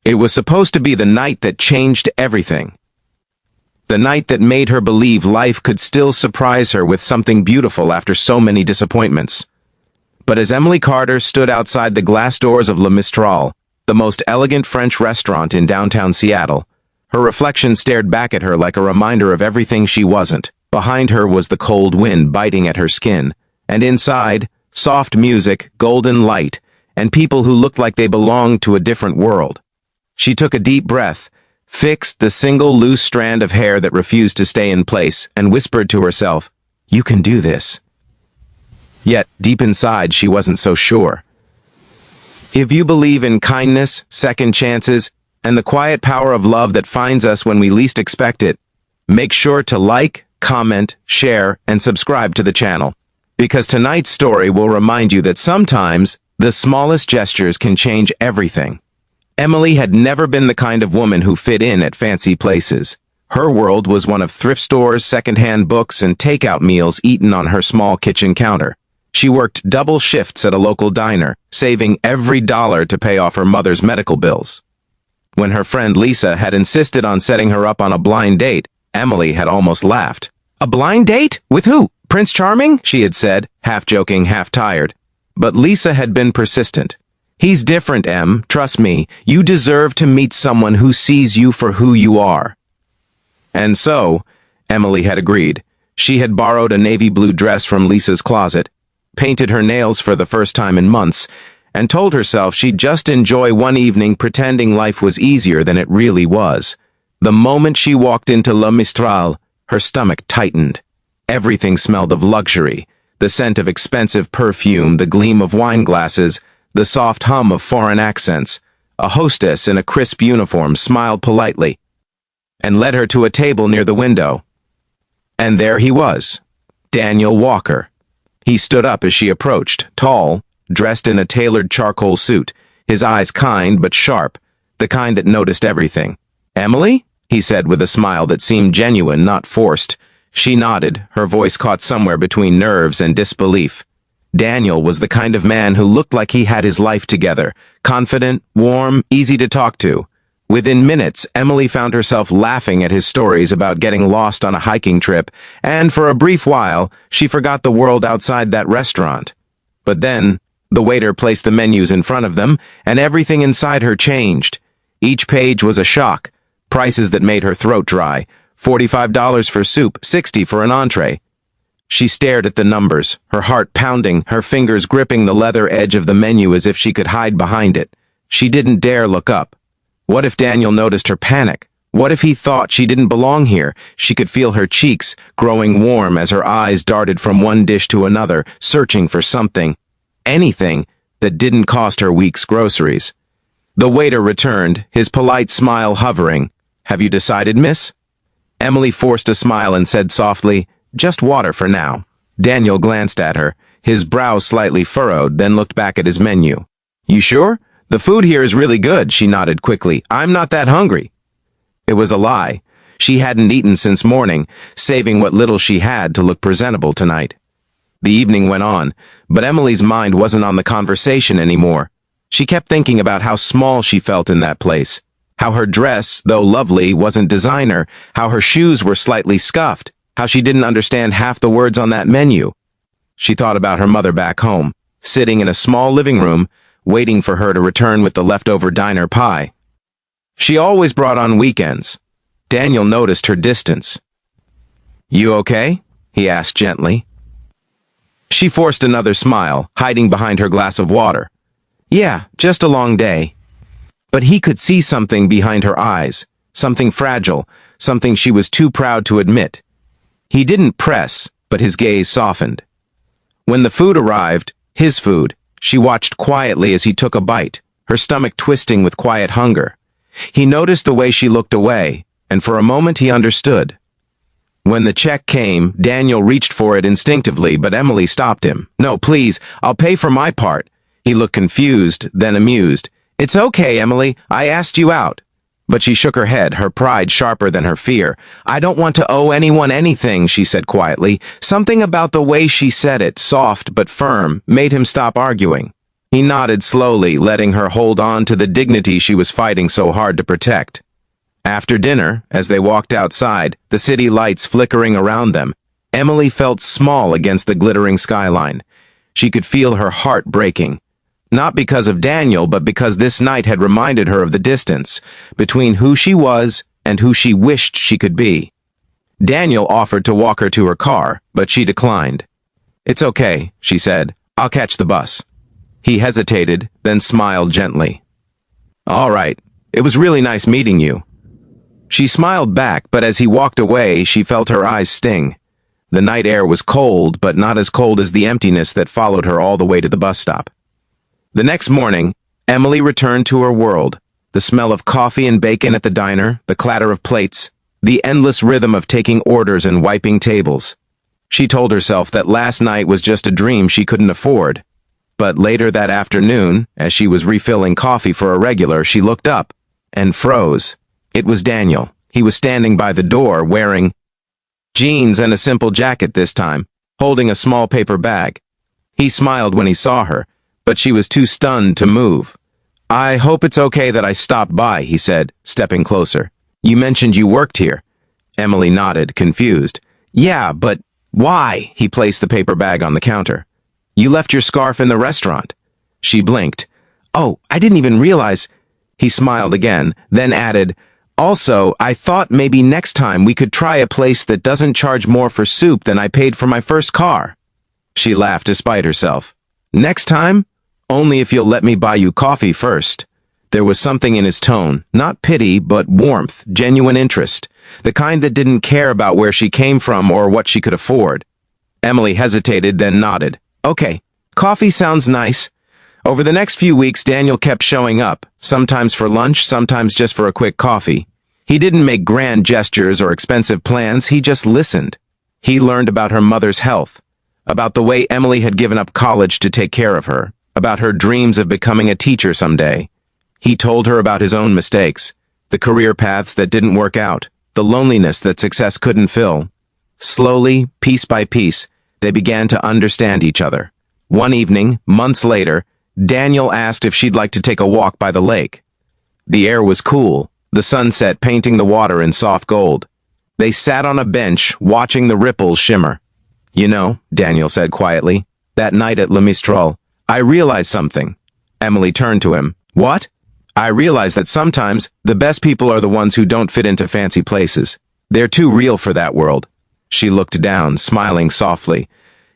It was supposed to be the night that changed everything. The night that made her believe life could still surprise her with something beautiful after so many disappointments. But as Emily Carter stood outside the glass doors of Le Mistral, the most elegant French restaurant in downtown Seattle, her reflection stared back at her like a reminder of everything she wasn't. Behind her was the cold wind biting at her skin, and inside, soft music, golden light, and people who looked like they belonged to a different world. She took a deep breath, fixed the single loose strand of hair that refused to stay in place, and whispered to herself, "You can do this." Yet, deep inside, she wasn't so sure. If you believe in kindness, second chances, and the quiet power of love that finds us when we least expect it, make sure to like, comment, share, and subscribe to the channel, because tonight's story will remind you that sometimes the smallest gestures can change everything. Emily had never been the kind of woman who fit in at fancy places. Her world was one of thrift stores, secondhand books, and takeout meals eaten on her small kitchen counter. She worked double shifts at a local diner, saving every dollar to pay off her mother's medical bills. When her friend Lisa had insisted on setting her up on a blind date, Emily had almost laughed. "A blind date? With who? Prince Charming?" she had said, half joking, half tired. But Lisa had been persistent. "He's different, Em. Trust me. You deserve to meet someone who sees you for who you are." And so, Emily had agreed. She had borrowed a navy blue dress from Lisa's closet, painted her nails for the first time in months, and told herself she'd just enjoy one evening pretending life was easier than it really was. The moment she walked into Le Mistral, her stomach tightened. Everything smelled of luxury, the scent of expensive perfume, the gleam of wine glasses, the soft hum of foreign accents. A hostess in a crisp uniform smiled politely and led her to a table near the window. And there he was, Daniel Walker. He stood up as she approached, tall, dressed in a tailored charcoal suit, his eyes kind but sharp, the kind that noticed everything. "Emily?" he said with a smile that seemed genuine, not forced. She nodded, her voice caught somewhere between nerves and disbelief. Daniel was the kind of man who looked like he had his life together, confident, warm, easy to talk to. Within minutes, Emily found herself laughing at his stories about getting lost on a hiking trip, and for a brief while, she forgot the world outside that restaurant. But then, the waiter placed the menus in front of them, and everything inside her changed. Each page was a shock, prices that made her throat dry, $45 for soup, $60 for an entree. She stared at the numbers, her heart pounding, her fingers gripping the leather edge of the menu as if she could hide behind it. She didn't dare look up. What if Daniel noticed her panic? What if he thought she didn't belong here? She could feel her cheeks growing warm as her eyes darted from one dish to another, searching for something, anything, that didn't cost her week's groceries. The waiter returned, his polite smile hovering. "Have you decided, miss?" Emily forced a smile and said softly, "Just water for now." Daniel glanced at her, his brow slightly furrowed, then looked back at his menu. "You sure? The food here is really good," she nodded quickly. "I'm not that hungry." It was a lie. She hadn't eaten since morning, saving what little she had to look presentable tonight. The evening went on, but Emily's mind wasn't on the conversation anymore. She kept thinking about how small she felt in that place, how her dress, though lovely, wasn't designer, how her shoes were slightly scuffed, how she didn't understand half the words on that menu. She thought about her mother back home, sitting in a small living room, waiting for her to return with the leftover diner pie. She always brought on weekends. Daniel noticed her distance. "You okay?" he asked gently. She forced another smile, hiding behind her glass of water. "Yeah, just a long day." But he could see something behind her eyes, something fragile, something she was too proud to admit. He didn't press, but his gaze softened. When the food arrived, his food, she watched quietly as he took a bite, her stomach twisting with quiet hunger. He noticed the way she looked away, and for a moment he understood. When the check came, Daniel reached for it instinctively, but Emily stopped him. "No, please, I'll pay for my part." He looked confused, then amused. "It's okay, Emily, I asked you out." But she shook her head, her pride sharper than her fear. "I don't want to owe anyone anything," she said quietly. Something about the way she said it, soft but firm, made him stop arguing. He nodded slowly, letting her hold on to the dignity she was fighting so hard to protect. After dinner, as they walked outside, the city lights flickering around them, Emily felt small against the glittering skyline. She could feel her heart breaking. Not because of Daniel, but because this night had reminded her of the distance between who she was and who she wished she could be. Daniel offered to walk her to her car, but she declined. "It's okay," she said. "I'll catch the bus." He hesitated, then smiled gently. "All right. It was really nice meeting you." She smiled back, but as he walked away, she felt her eyes sting. The night air was cold, but not as cold as the emptiness that followed her all the way to the bus stop. The next morning, Emily returned to her world. The smell of coffee and bacon at the diner, the clatter of plates, the endless rhythm of taking orders and wiping tables. She told herself that last night was just a dream she couldn't afford. But later that afternoon, as she was refilling coffee for a regular, she looked up and froze. It was Daniel. He was standing by the door, wearing jeans and a simple jacket this time, holding a small paper bag. He smiled when he saw her, but she was too stunned to move. "I hope it's okay that I stopped by," he said, stepping closer. "You mentioned you worked here." Emily nodded, confused. "Yeah, but why?" He placed the paper bag on the counter. "You left your scarf in the restaurant." She blinked. "Oh, I didn't even realize." He smiled again, then added, "Also, I thought maybe next time we could try a place that doesn't charge more for soup than I paid for my first car." She laughed despite herself. "Next time? Only if you'll let me buy you coffee first." There was something in his tone, not pity, but warmth, genuine interest, the kind that didn't care about where she came from or what she could afford. Emily hesitated, then nodded. "Okay, coffee sounds nice." Over the next few weeks, Daniel kept showing up, sometimes for lunch, sometimes just for a quick coffee. He didn't make grand gestures or expensive plans, he just listened. He learned about her mother's health, about the way Emily had given up college to take care of her, about her dreams of becoming a teacher someday. He told her about his own mistakes, the career paths that didn't work out, the loneliness that success couldn't fill. Slowly, piece by piece, they began to understand each other. One evening, months later, Daniel asked if she'd like to take a walk by the lake. The air was cool, the sunset painting the water in soft gold. They sat on a bench, watching the ripples shimmer. "You know," Daniel said quietly, "that night at Le Mistral, I realized something." Emily turned to him. "What?" "I realized that sometimes the best people are the ones who don't fit into fancy places. They're too real for that world." She looked down, smiling softly.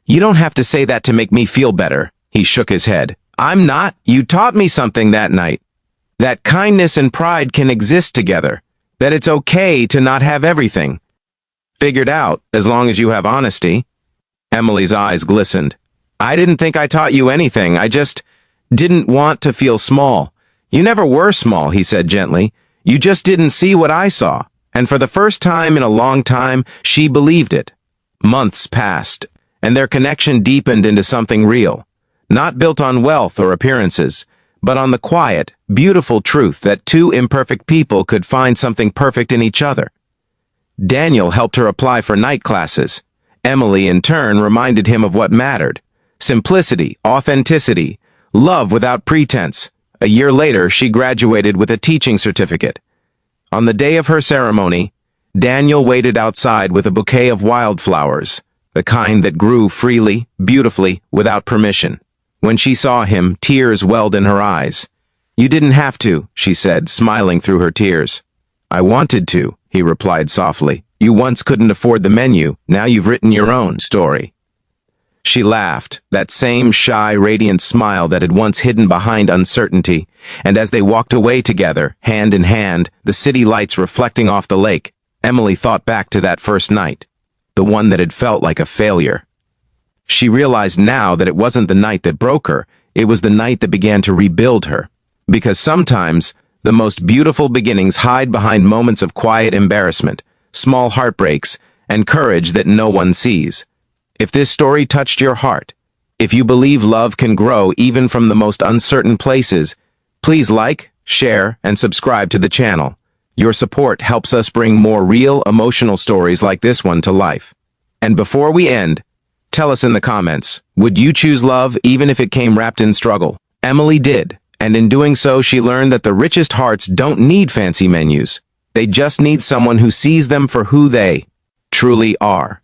"You don't have to say that to make me feel better." He shook his head. "I'm not. You taught me something that night. That kindness and pride can exist together. That it's okay to not have everything figured out as long as you have honesty." Emily's eyes glistened. "I didn't think I taught you anything. I just didn't want to feel small." "You never were small," he said gently. "You just didn't see what I saw." And for the first time in a long time, she believed it. Months passed, and their connection deepened into something real. Not built on wealth or appearances, but on the quiet, beautiful truth that two imperfect people could find something perfect in each other. Daniel helped her apply for night classes. Emily, in turn, reminded him of what mattered. Simplicity, authenticity, love without pretense. A year later, she graduated with a teaching certificate. On the day of her ceremony, Daniel waited outside with a bouquet of wildflowers, the kind that grew freely, beautifully, without permission. When she saw him, tears welled in her eyes. "You didn't have to," she said, smiling through her tears. "I wanted to," he replied softly. "You once couldn't afford the menu, now you've written your own story." She laughed, that same shy, radiant smile that had once hidden behind uncertainty, and as they walked away together, hand in hand, the city lights reflecting off the lake, Emily thought back to that first night, the one that had felt like a failure. She realized now that it wasn't the night that broke her, it was the night that began to rebuild her. Because sometimes, the most beautiful beginnings hide behind moments of quiet embarrassment, small heartbreaks, and courage that no one sees. If this story touched your heart, if you believe love can grow even from the most uncertain places, please like, share, and subscribe to the channel. Your support helps us bring more real, emotional stories like this one to life. And before we end, tell us in the comments, would you choose love even if it came wrapped in struggle? Emily did, and in doing so she learned that the richest hearts don't need fancy menus. They just need someone who sees them for who they truly are.